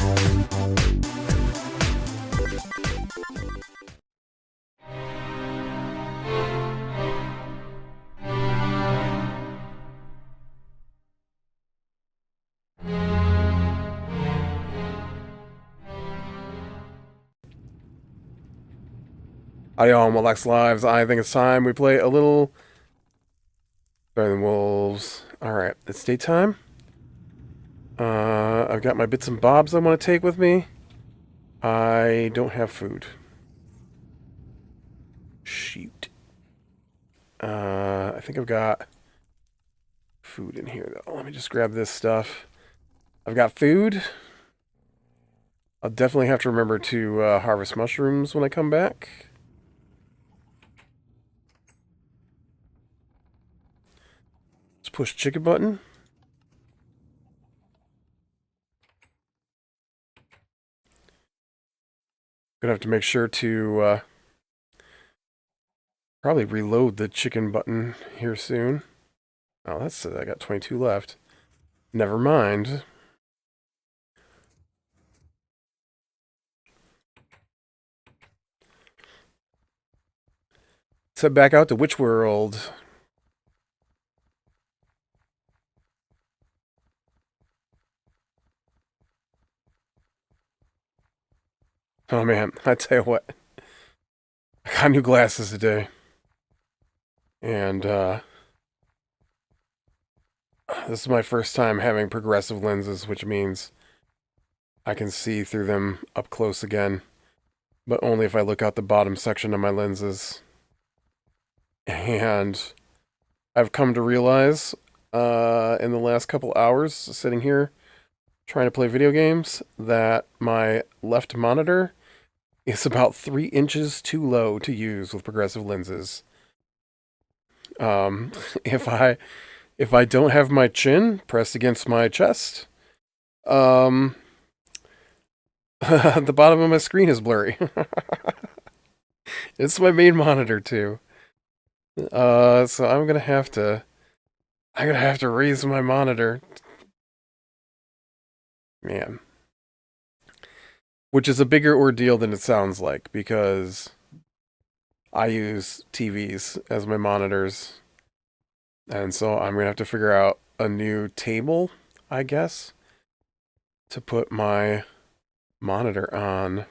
Howdy all, Lex Lives. I think it's time we play a little Better Than Wolves. Alright, it's daytime. I've got my bits and bobs I want to take with me. I don't have food. Shoot. I think I've got food in here, though. Let me just grab this stuff. I've got food. I'll definitely have to remember to harvest mushrooms when I come back. Let's push chicken button. Gonna have to make sure to probably reload the chicken button here soon. Oh, that's I got 22 left. Never mind. Let's head back out to Witch World. Oh man, I tell you what. I got new glasses today. And this is my first time having progressive lenses, which means I can see through them up close again. But only if I look out the bottom section of my lenses. And I've come to realize in the last couple hours sitting here trying to play video games that my left monitor is about 3 inches too low to use with progressive lenses. If I don't have my chin pressed against my chest, the bottom of my screen is blurry. It's my main monitor too. So I'm gonna have to raise my monitor. Man. Which is a bigger ordeal than it sounds like, because I use TVs as my monitors. And so I'm going to have to figure out a new table, I guess, to put my monitor on.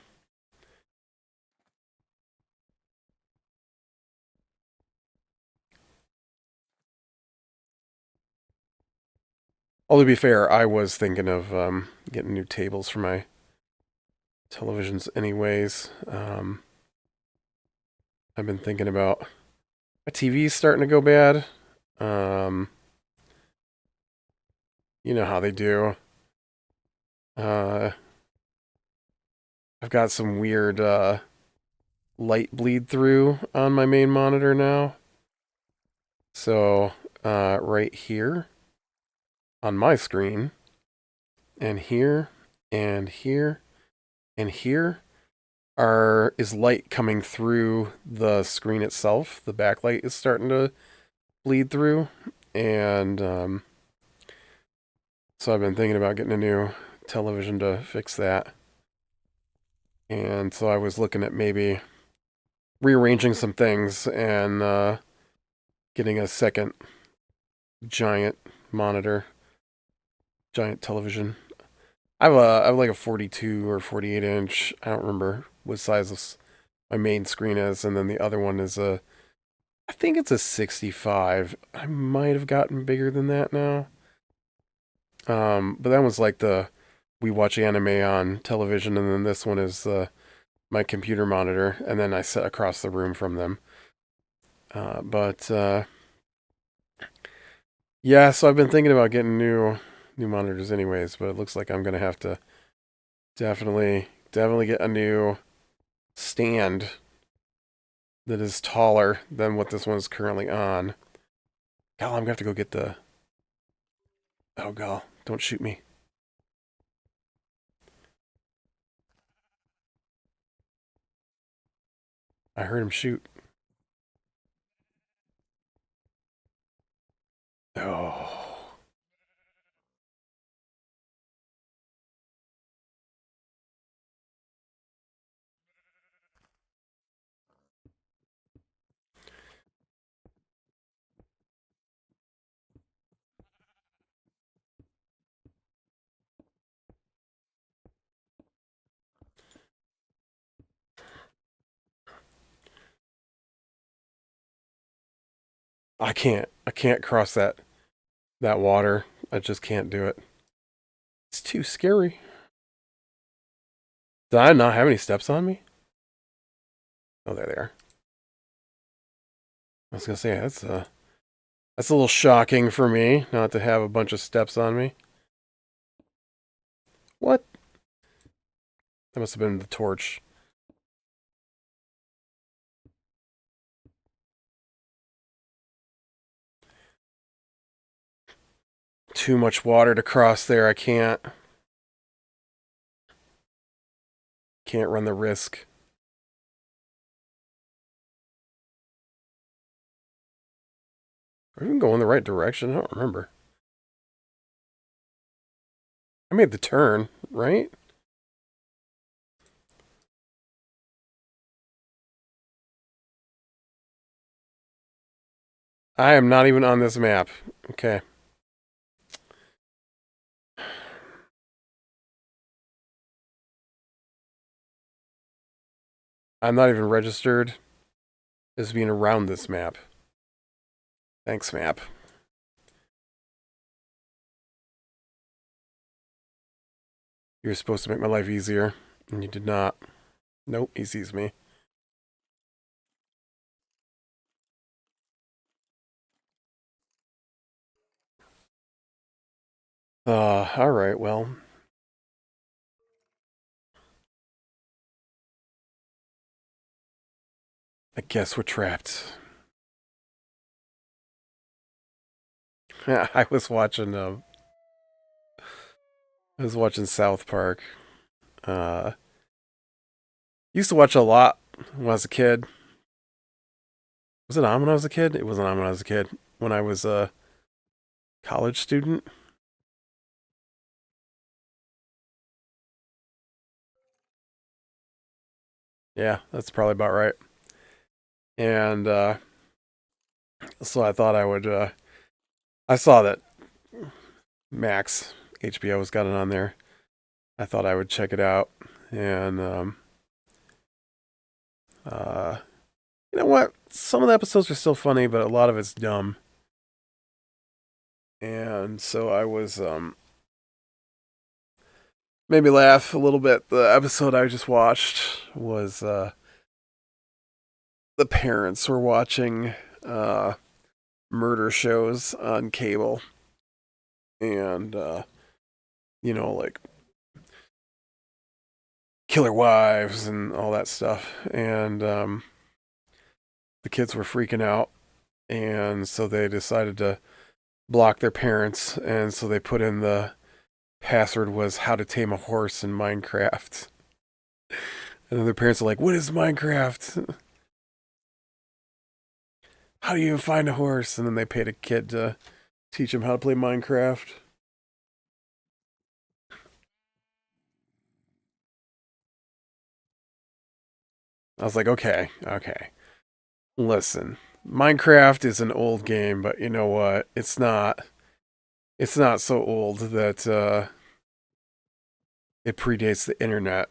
Although to be fair, I was thinking of getting new tables for my televisions anyways. I've been thinking about my TV's starting to go bad. You know how they do. I've got some weird light bleed through on my main monitor now. So right here on my screen, and here, and here, and here is light coming through the screen itself. The backlight is starting to bleed through, and so I've been thinking about getting a new television to fix that. And so I was looking at maybe rearranging some things and getting a second giant monitor, giant television. I have like a 42 or 48 inch. I don't remember what size this, my main screen is, and then the other one is I think it's a 65. I might have gotten bigger than that now. But that was like we watch anime on television, and then this one is my computer monitor, and then I sit across the room from them. But yeah, so I've been thinking about getting new monitors anyways, but it looks like I'm gonna have to definitely get a new stand that is taller than what this one is currently on. God, I'm gonna have to go get the... Oh god, don't shoot me. I heard him shoot. Oh. I can't cross that water. I just can't do it. It's too scary. Did I not have any steps on me? Oh, there they are. I was gonna say that's a little shocking for me not to have a bunch of steps on me. What? That must have been the torch. Too much water to cross there. I can't run the risk. Are we even going the right direction? I don't remember. I made the turn, right? I am not even on this map. Okay. I'm not even registered as being around this map. Thanks, map. You were supposed to make my life easier, and you did not. Nope, he sees me. Alright, well. I guess we're trapped. I was watching South Park. Uh used to watch a lot when I was a kid. Was it on when I was a kid? It wasn't on when I was a kid. When I was a college student. Yeah, that's probably about right. And so I thought I would I saw that Max HBO's got it on there. I thought I would check it out. And uh you know what? Some of the episodes are still funny, but a lot of it's dumb. And so I was made me laugh a little bit. The episode I just watched was the parents were watching uh murder shows on cable, and like killer wives and all that stuff. And the kids were freaking out, and so they decided to block their parents, and so they put in the password was how to tame a horse in Minecraft. And then their parents are like, "What is Minecraft? How do you even find a horse?" And then they paid a kid to teach him how to play Minecraft. I was like, okay, okay. Listen, Minecraft is an old game, but you know what? It's not so old that it predates the internet.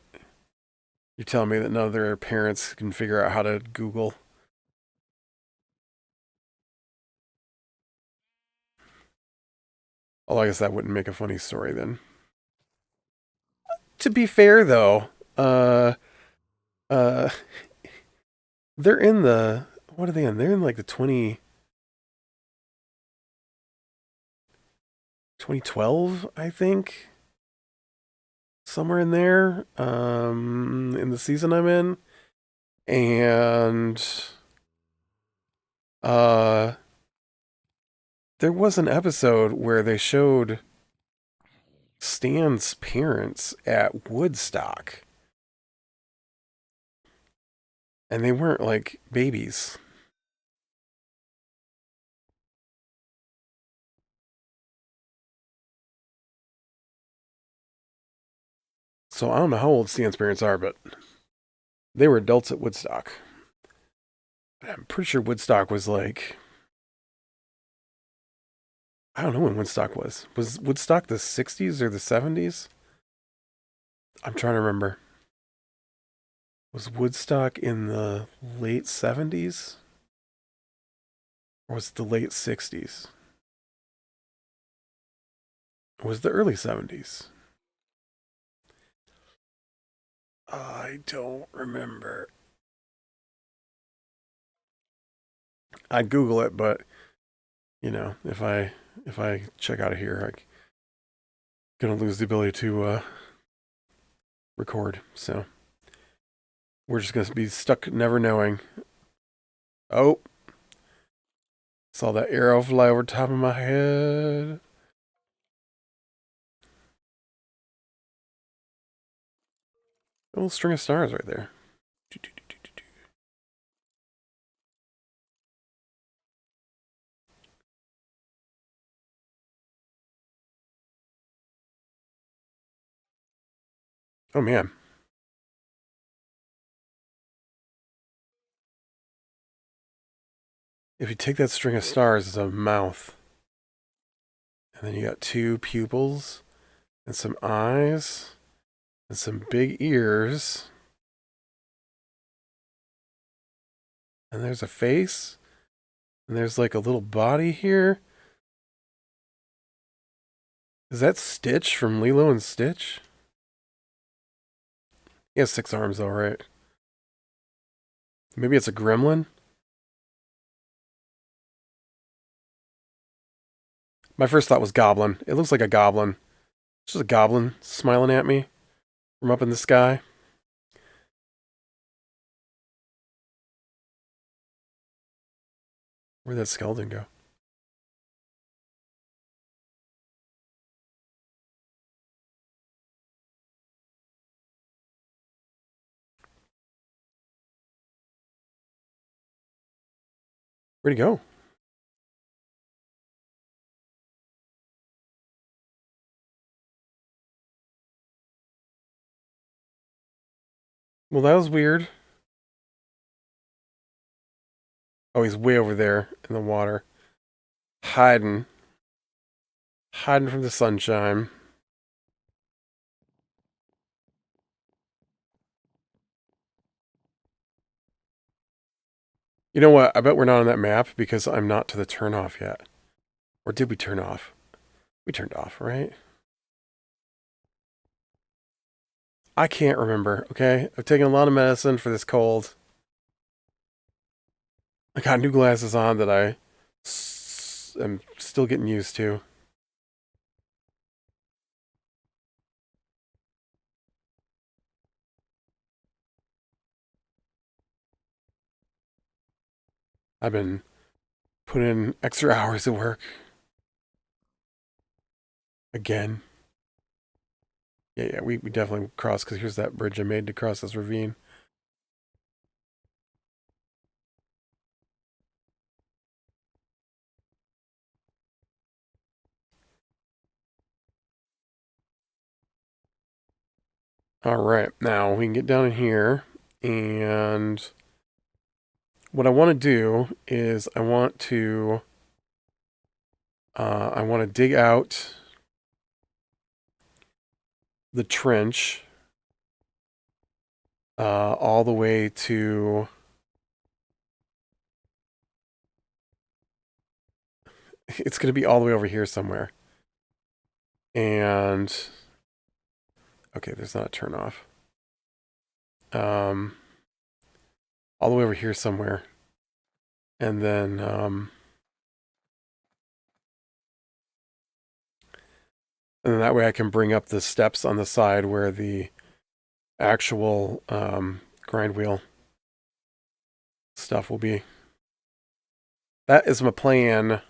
You're telling me that none of their parents can figure out how to Google? Oh, I guess that wouldn't make a funny story then. To be fair, though, uh, they're in the what are they in? They're in like the 2012, I think, somewhere in there. In the season I'm in, and uh, there was an episode where they showed Stan's parents at Woodstock, and they weren't like babies. So I don't know how old Stan's parents are, but they were adults at Woodstock. I'm pretty sure Woodstock was like, I don't know when Woodstock was. Was Woodstock the 60s or the 70s? I'm trying to remember. Was Woodstock in the late 70s? Or was it the late 60s? Or was it the early 70s? I don't remember. I'd Google it, but you know, if I check out of here, I'm gonna lose the ability to record. So we're just gonna be stuck never knowing. Oh, saw that arrow fly over top of my head. A little string of stars right there. Oh man. If you take that string of stars as a mouth, and then you got two pupils, and some eyes, and some big ears, and there's a face, and there's like a little body here. Is that Stitch from Lilo and Stitch? He has 6 arms though, right? Maybe it's a gremlin? My first thought was goblin. It looks like a goblin. It's just a goblin smiling at me from up in the sky. Where'd that skeleton go? Where'd he go? Well, that was weird. Oh, he's way over there in the water. Hiding. Hiding from the sunshine. You know what? I bet we're not on that map because I'm not to the turn off yet. Or did we turn off? We turned off, right? I can't remember, okay? I've taken a lot of medicine for this cold. I got new glasses on that am still getting used to. I've been putting in extra hours of work. Again. Yeah, we definitely crossed because here's that bridge I made to cross this ravine. All right, now we can get down in here, and what I want to do is I want to dig out the trench all the way to it's going to be all the way over here somewhere. And okay, there's not a turn off. All the way over here somewhere. And then that way I can bring up the steps on the side where the actual grind wheel stuff will be. That is my plan.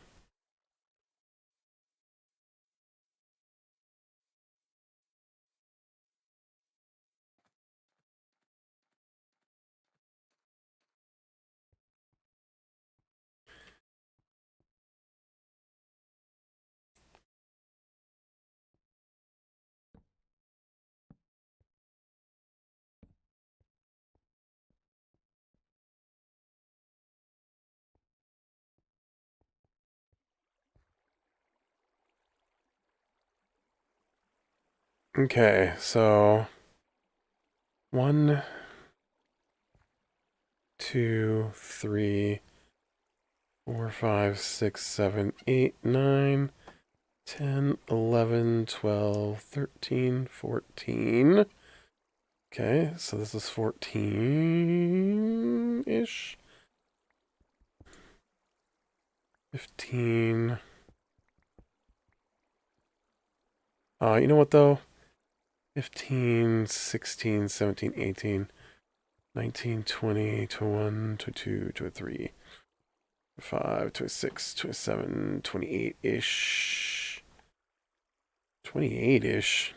Okay, so 1, 2, 3, 4, 5, 6, 7, 8, 9, 10, 11, 12, 13, 14. Okay, so this is 14-ish. 15. You know what, though? 15, 16, 17, 18, 19, 20, 21, 22, 23, 25, 26, 27, 28-ish. 28-ish?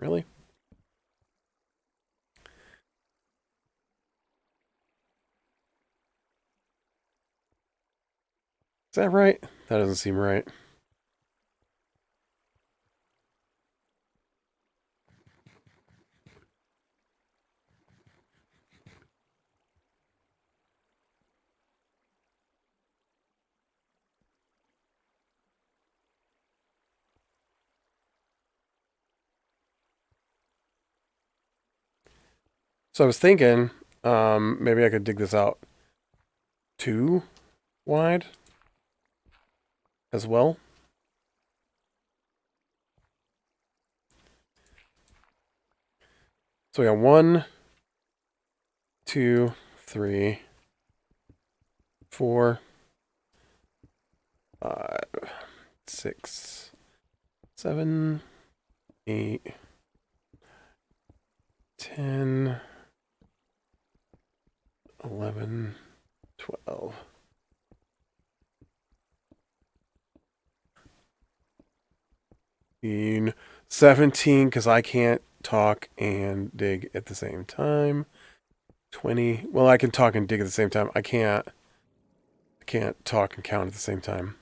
Really? Is that right? That doesn't seem right. So I was thinking, maybe I could dig this out too wide as well. So we got 1, 2, 3, 4, 5, 6, 7, 8, 10, 11, 12. 17, because I can't talk and dig at the same time. 20. Well, I can talk and dig at the same time. I can't talk and count at the same time.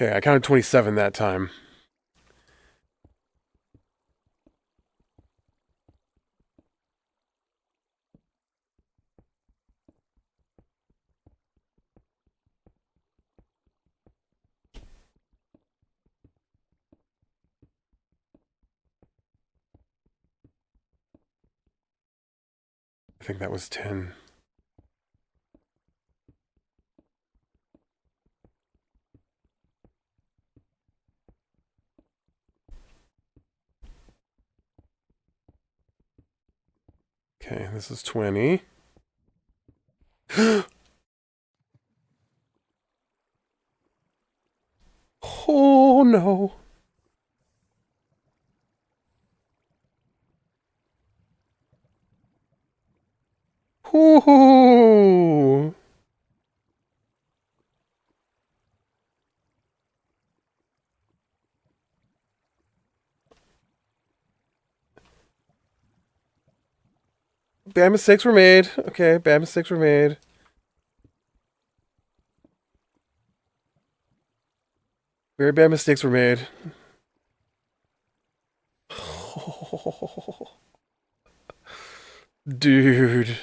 Okay, I counted 27 that time. I think that was 10. Okay, this is 20. Oh no. Ooh. Bad mistakes were made. Okay, bad mistakes were made. Very bad mistakes were made. Dude.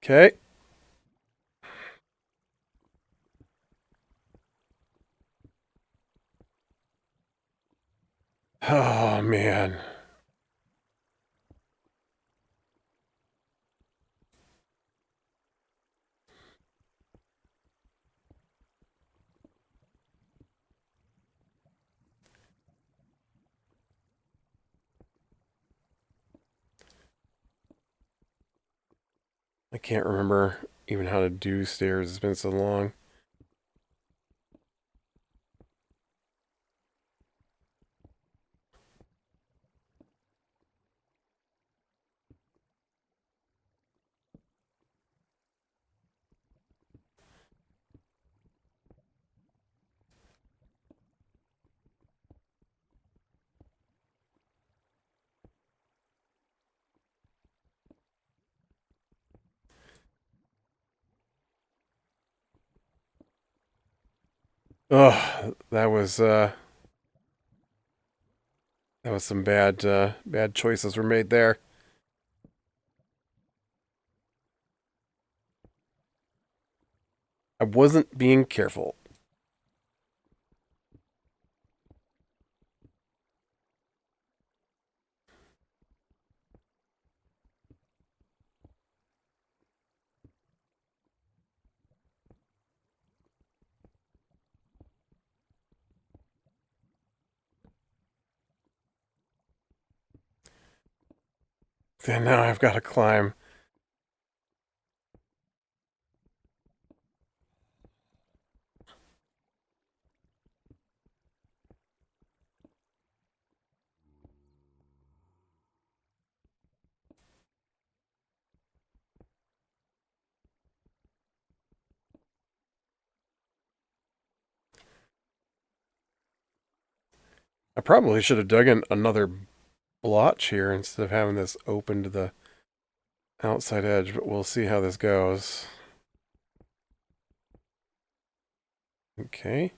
Okay. Oh, man. I can't remember even how to do stairs. It's been so long. Oh, that was some bad choices were made there. I wasn't being careful. Then now I've got to climb. I probably should have dug in another blotch here instead of having this open to the outside edge, but we'll see how this goes. Okay.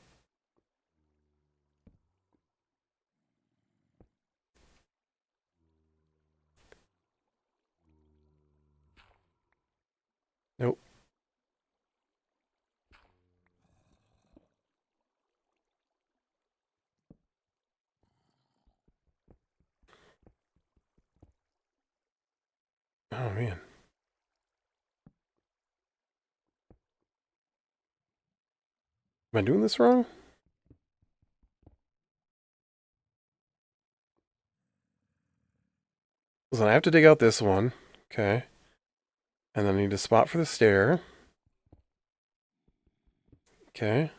Nope. Oh, man. Am I doing this wrong? Listen, I have to dig out this one. Okay. And then I need a spot for the stair. Okay.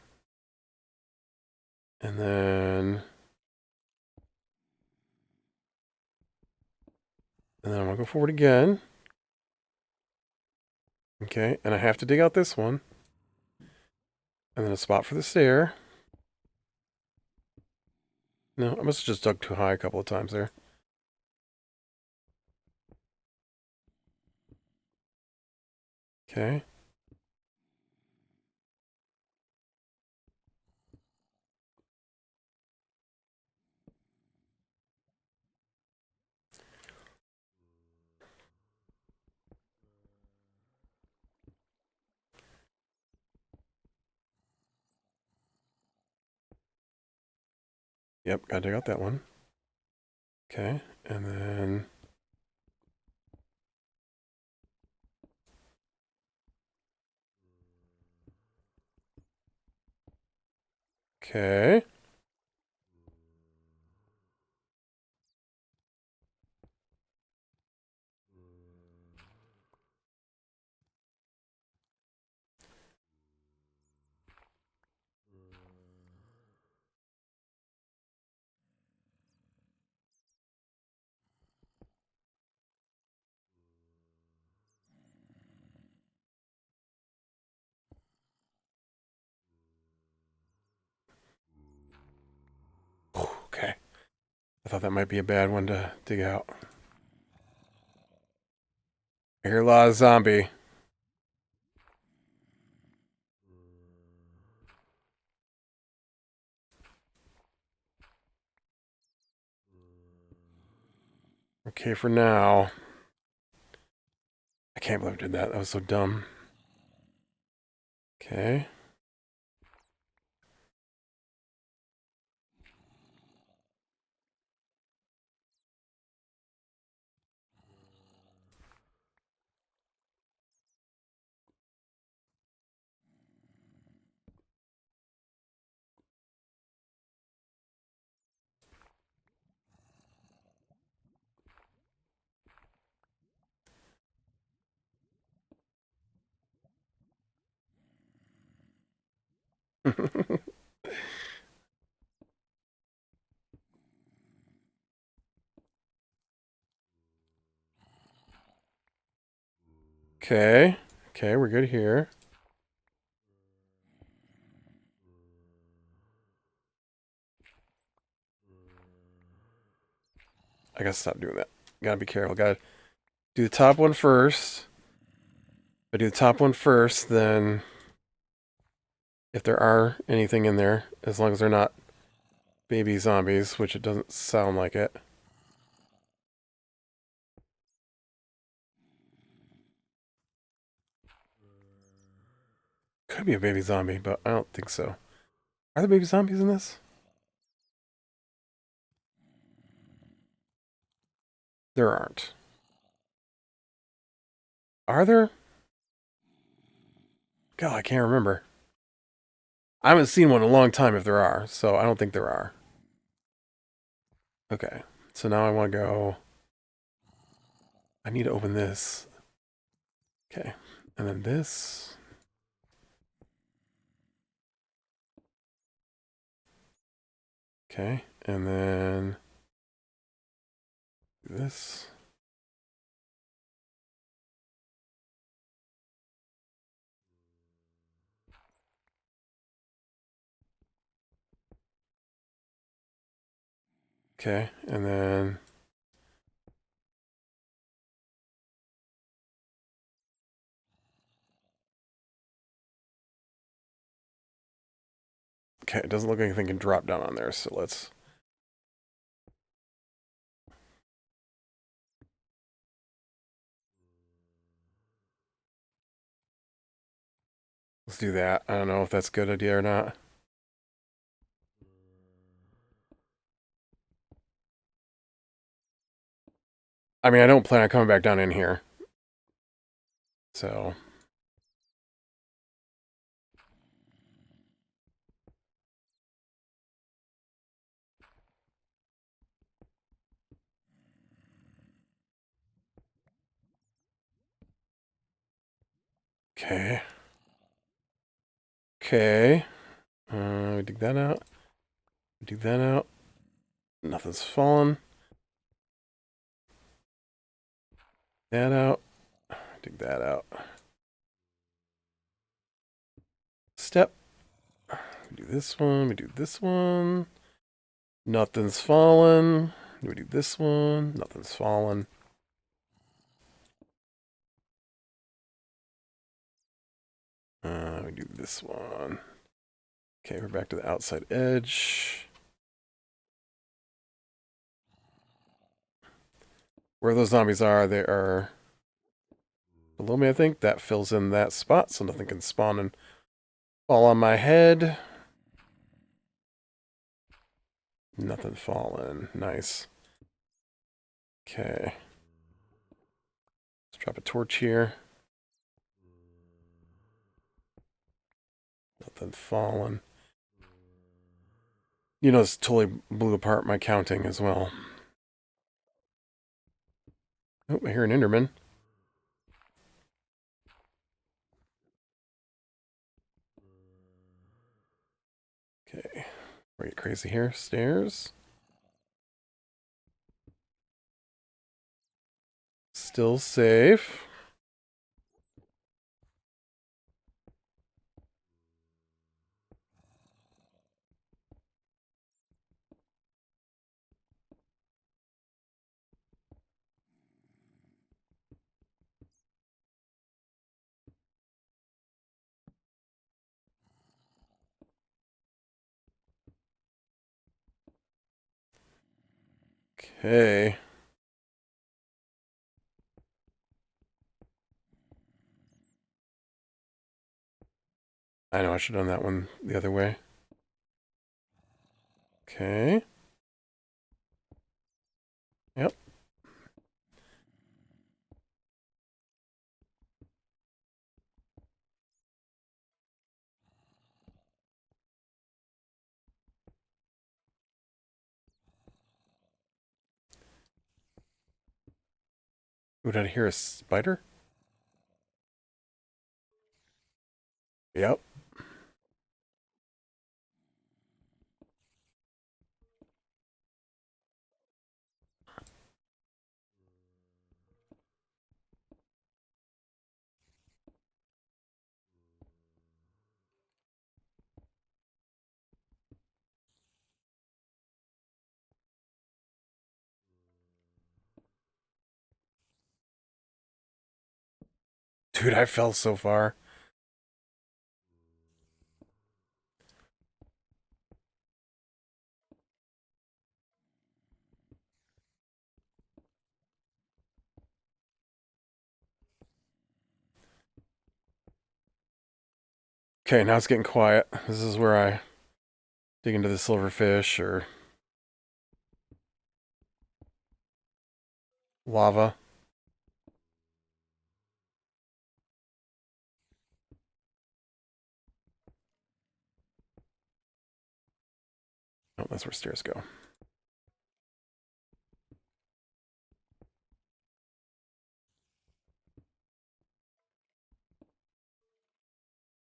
And then... And then I'm going to go forward again. Okay. And I have to dig out this one. And then a spot for the stair. No, I must have just dug too high a couple of times there. Okay. Yep, gotta dig out that one. Okay, and then... Okay. Okay. I thought that might be a bad one to dig out. I hear a lot of zombie. Okay, for now. I can't believe I did that. That was so dumb. Okay. Okay. Okay, we're good here. I gotta stop doing that. Gotta be careful. Gotta do the top one first. If I do the top one first, then if there are anything in there, as long as they're not baby zombies, which it doesn't sound like it. Could be a baby zombie, but I don't think so. Are there baby zombies in this? There aren't. Are there? God, I can't remember. I haven't seen one in a long time if there are, so I don't think there are. Okay, so now I want to go I need to open this. Okay. And then this. Okay. And then this. Okay. And then okay, it doesn't look like anything can drop down on there, so let's do that. I don't know if that's a good idea or not. I mean, I don't plan on coming back down in here. So okay. Okay. We dig that out. Dig that out. Nothing's fallen. That out. Dig that out. Step. We do this one. We do this one. Nothing's fallen. We do this one. Nothing's fallen. We do this one. Okay, we're back to the outside edge. Where those zombies are, they are below me, I think. That fills in that spot, so nothing can spawn and fall on my head. Nothing fallen. Nice. Okay. Let's drop a torch here. Nothing fallen. You know, this totally blew apart my counting as well. Oh, I hear an Enderman. Okay. We get crazy here. Stairs. Still safe. Okay. I know I should have done that one the other way. Okay. Yep. Ooh, did I hear a spider? Yep. Dude, I fell so far. Okay, now it's getting quiet. This is where I dig into the silverfish or lava. Oh, that's where stairs go.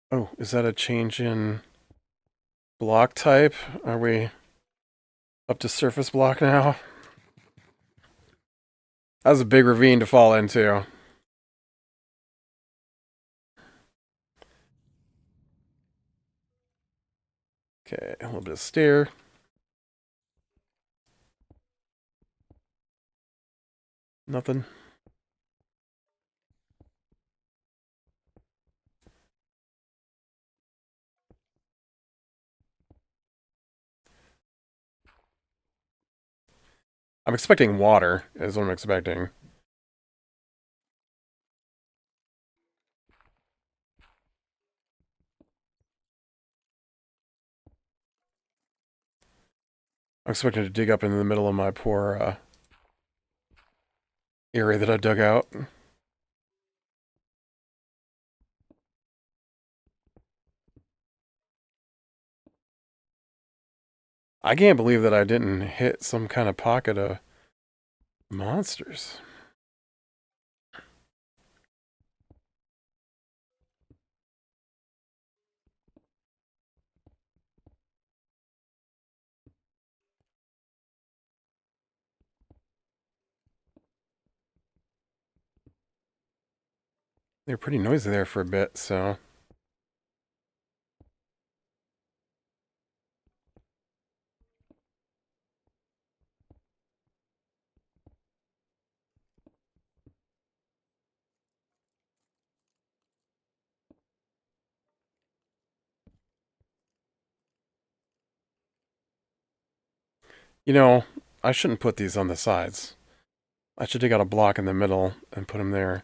Oh, is that a change in block type? Are we up to surface block now? That was a big ravine to fall into. Okay, a little bit of stair. Nothing. I'm expecting water, is what I'm expecting. I'm expecting to dig up into the middle of my poor area that I dug out. I can't believe that I didn't hit some kind of pocket of monsters. They were pretty noisy there for a bit, so... You know, I shouldn't put these on the sides. I should dig out a block in the middle and put them there.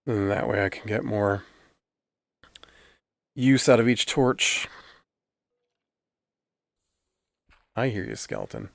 And that way I can get more use out of each torch. I hear you, skeleton.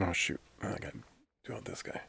Oh, shoot. I gotta do it this guy.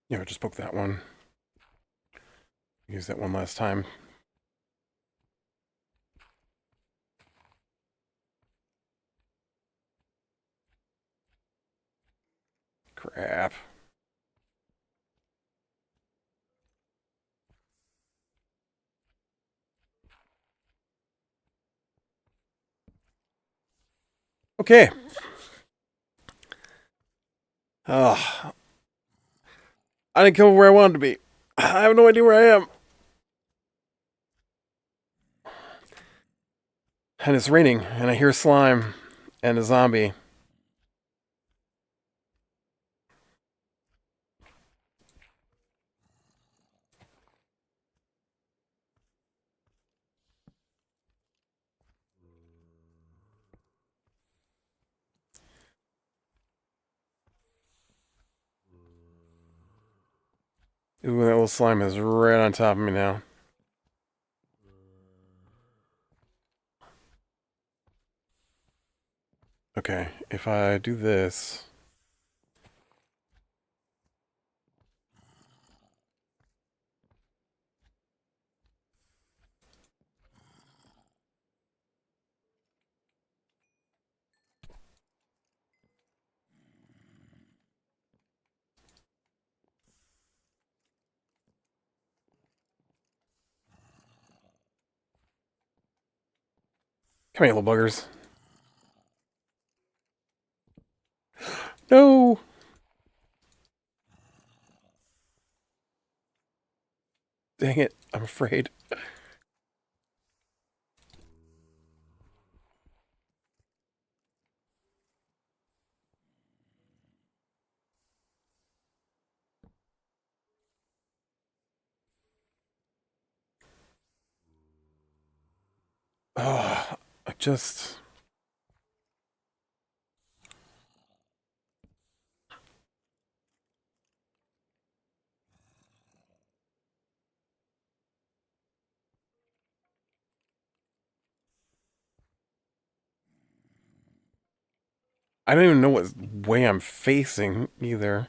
Yeah, just poke that one. Use that one last time. Crap. Okay. Oh, I didn't come where I wanted to be. I have no idea where I am. And it's raining, and I hear slime and a zombie. Ooh, that little slime is right on top of me now. Okay, if I do this... Come here, little buggers. No! Dang it, I'm afraid. Oh, I just... I don't even know what way I'm facing, either.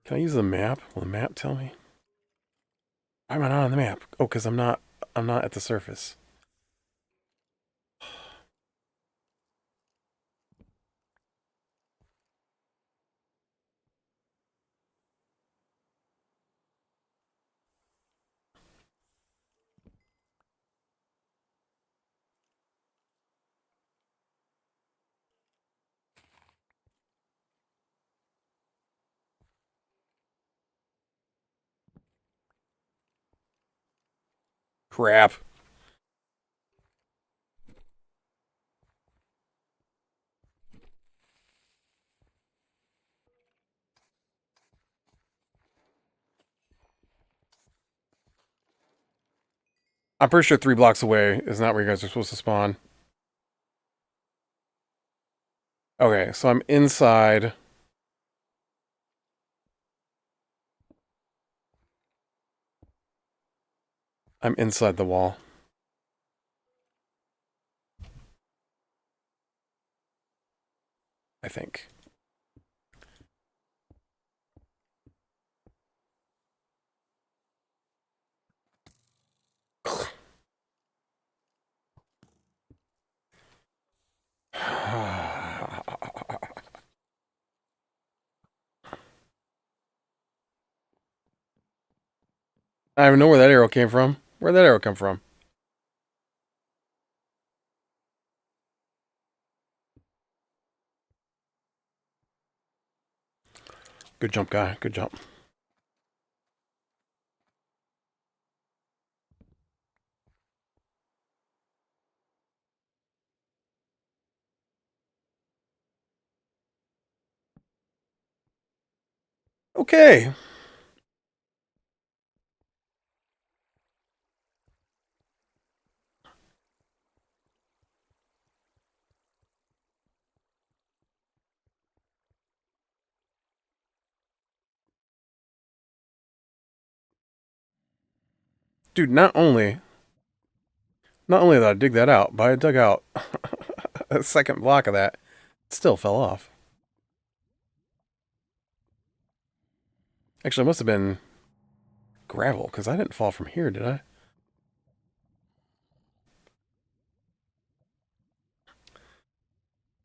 Can I use the map? Will the map tell me? Why am I not on the map? Oh, because I'm not at the surface. Crap. I'm pretty sure 3 blocks away is not where you guys are supposed to spawn. Okay, so I'm inside. I'm inside the wall. I think. I don't even know where that arrow came from. Where'd that arrow come from? Good jump, guy. Good jump. Okay. Dude, not only did I dig that out, but I dug out a second block of that. It still fell off. Actually, it must have been gravel, because I didn't fall from here, did I?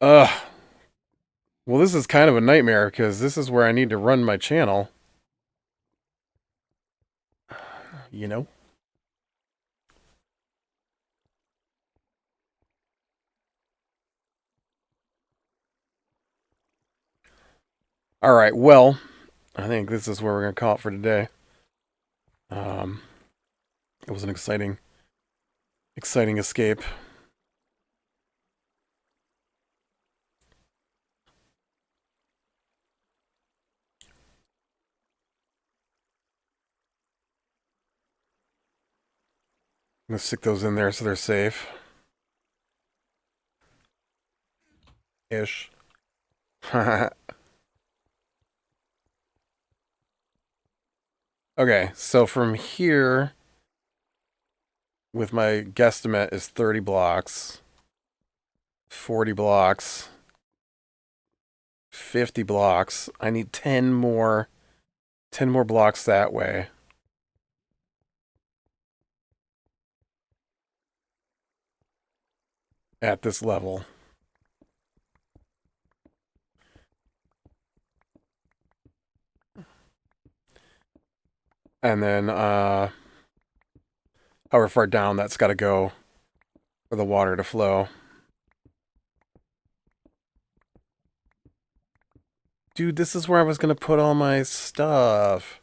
Ugh. Well, this is kind of a nightmare, because this is where I need to run my channel. You know? Alright, well, I think this is where we're going to call it for today. Um, it was an exciting escape. I'm going to stick those in there so they're safe. Ish. Okay, so from here, with my guesstimate, is 30 blocks, 40 blocks, 50 blocks. I need 10 more blocks that way. At this level. And then, however far down that's got to go for the water to flow. Dude, this is where I was going to put all my stuff.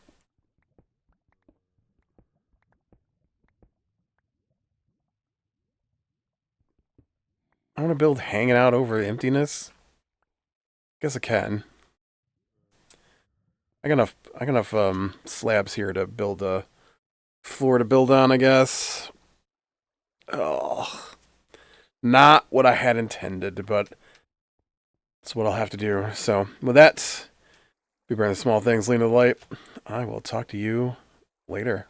I want to build hanging out over emptiness. Guess I can. I got enough slabs here to build a floor to build on, I guess. Oh, not what I had intended, but it's what I'll have to do. So, with that, be burning the small things, lean to the light. I will talk to you later.